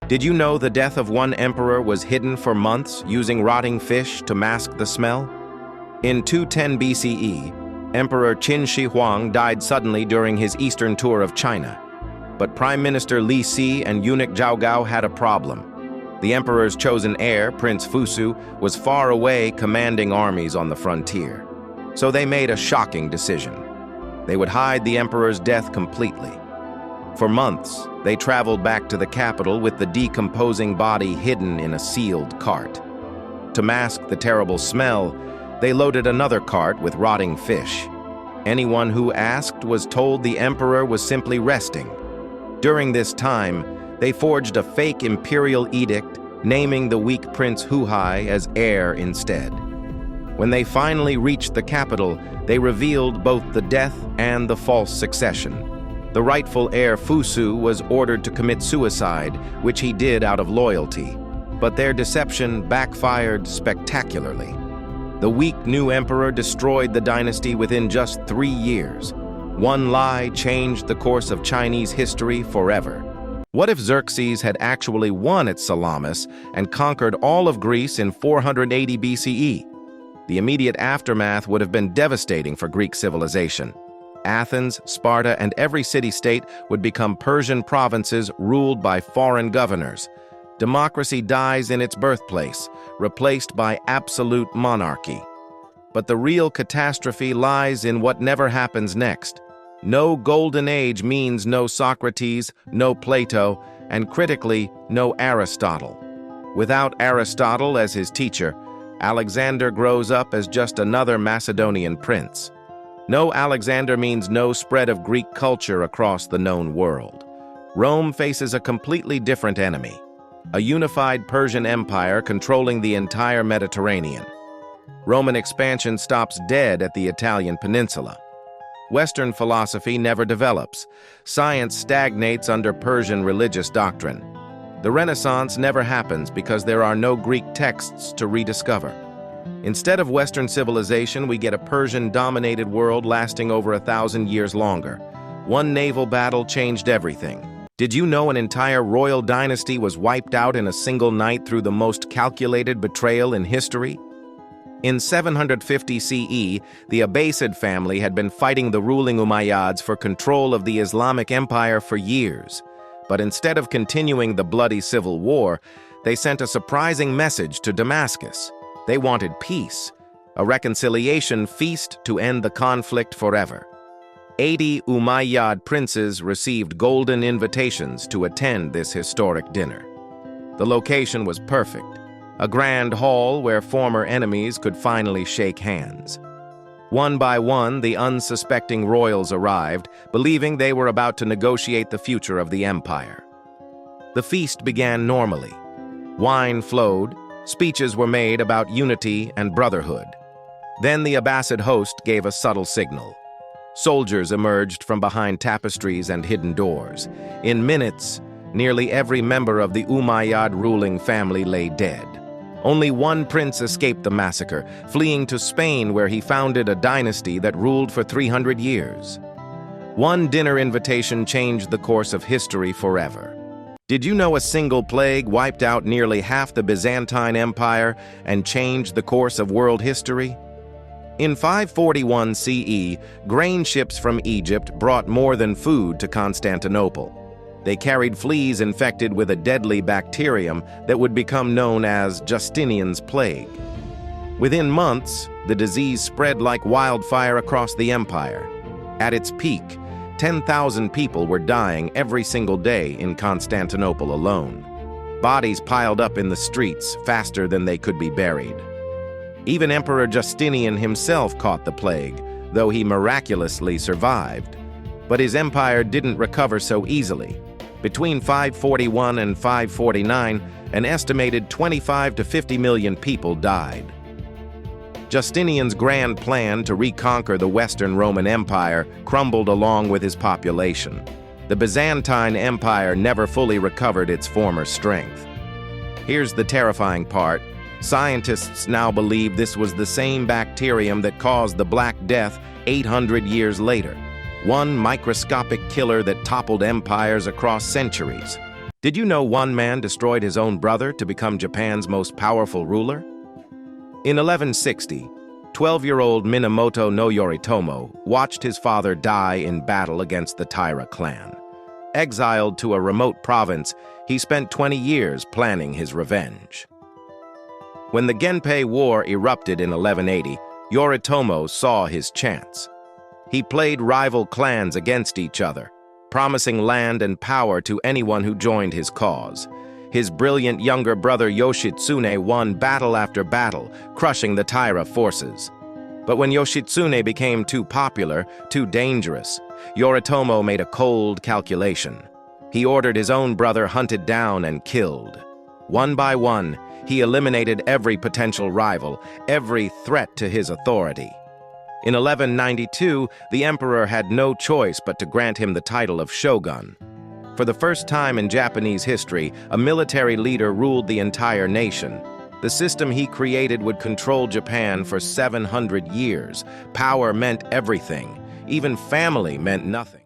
Did you know the death of one emperor was hidden for months using rotting fish to mask the smell? In 210 BCE, Emperor Qin Shi Huang died suddenly during his eastern tour of China. But Prime Minister Li Si and eunuch Zhao Gao had a problem. The emperor's chosen heir, Prince Fusu, was far away commanding armies on the frontier. So they made a shocking decision. They would hide the emperor's death completely. For months, they traveled back to the capital with the decomposing body hidden in a sealed cart. To mask the terrible smell, they loaded another cart with rotting fish. Anyone who asked was told the emperor was simply resting. During this time, they forged a fake imperial edict naming the weak Prince Huhai as heir instead. When they finally reached the capital, they revealed both the death and the false succession. The rightful heir Fusu was ordered to commit suicide, which he did out of loyalty. But their deception backfired spectacularly. The weak new emperor destroyed the dynasty within just 3 years. One lie changed the course of Chinese history forever. What if Xerxes had actually won at Salamis and conquered all of Greece in 480 BCE? The immediate aftermath would have been devastating for Greek civilization. Athens, Sparta, and every city-state would become Persian provinces ruled by foreign governors. Democracy dies in its birthplace, replaced by absolute monarchy. But the real catastrophe lies in what never happens next. No golden age means no Socrates, no Plato, and critically, no Aristotle. Without Aristotle as his teacher, Alexander grows up as just another Macedonian prince. No Alexander means no spread of Greek culture across the known world. Rome faces a completely different enemy. A unified Persian empire controlling the entire Mediterranean. Roman expansion stops dead at the Italian peninsula. Western philosophy never develops. Science stagnates under Persian religious doctrine. The Renaissance never happens because there are no Greek texts to rediscover. Instead of Western civilization, we get a Persian-dominated world lasting over 1,000 years longer. One naval battle changed everything. Did you know an entire royal dynasty was wiped out in a single night through the most calculated betrayal in history? In 750 CE, the Abbasid family had been fighting the ruling Umayyads for control of the Islamic Empire for years. But instead of continuing the bloody civil war, they sent a surprising message to Damascus. They wanted peace, a reconciliation feast to end the conflict forever. 80 Umayyad princes received golden invitations to attend this historic dinner. The location was perfect, a grand hall where former enemies could finally shake hands. One by one, the unsuspecting royals arrived, believing they were about to negotiate the future of the empire. The feast began normally. Wine flowed, speeches were made about unity and brotherhood. Then the Abbasid host gave a subtle signal. Soldiers emerged from behind tapestries and hidden doors. In minutes, nearly every member of the Umayyad ruling family lay dead. Only one prince escaped the massacre, fleeing to Spain where he founded a dynasty that ruled for 300 years. One dinner invitation changed the course of history forever. Did you know a single plague wiped out nearly half the Byzantine Empire and changed the course of world history? In 541 CE, grain ships from Egypt brought more than food to Constantinople. They carried fleas infected with a deadly bacterium that would become known as Justinian's plague. Within months, the disease spread like wildfire across the empire. At its peak, 10,000 people were dying every single day in Constantinople alone. Bodies piled up in the streets faster than they could be buried. Even Emperor Justinian himself caught the plague, though he miraculously survived. But his empire didn't recover so easily. Between 541 and 549, an estimated 25 to 50 million people died. Justinian's grand plan to reconquer the Western Roman Empire crumbled along with his population. The Byzantine Empire never fully recovered its former strength. Here's the terrifying part. Scientists now believe this was the same bacterium that caused the Black Death 800 years later. One microscopic killer that toppled empires across centuries. Did you know one man destroyed his own brother to become Japan's most powerful ruler? In 1160, 12-year-old Minamoto no Yoritomo watched his father die in battle against the Taira clan. Exiled to a remote province, he spent 20 years planning his revenge. When the Genpei War erupted in 1180, Yoritomo saw his chance. He played rival clans against each other, promising land and power to anyone who joined his cause. His brilliant younger brother Yoshitsune won battle after battle, crushing the Taira forces. But when Yoshitsune became too popular, too dangerous, Yoritomo made a cold calculation. He ordered his own brother hunted down and killed. One by one, he eliminated every potential rival, every threat to his authority. In 1192, the emperor had no choice but to grant him the title of shogun. For the first time in Japanese history, a military leader ruled the entire nation. The system he created would control Japan for 700 years. Power meant everything. Even family meant nothing.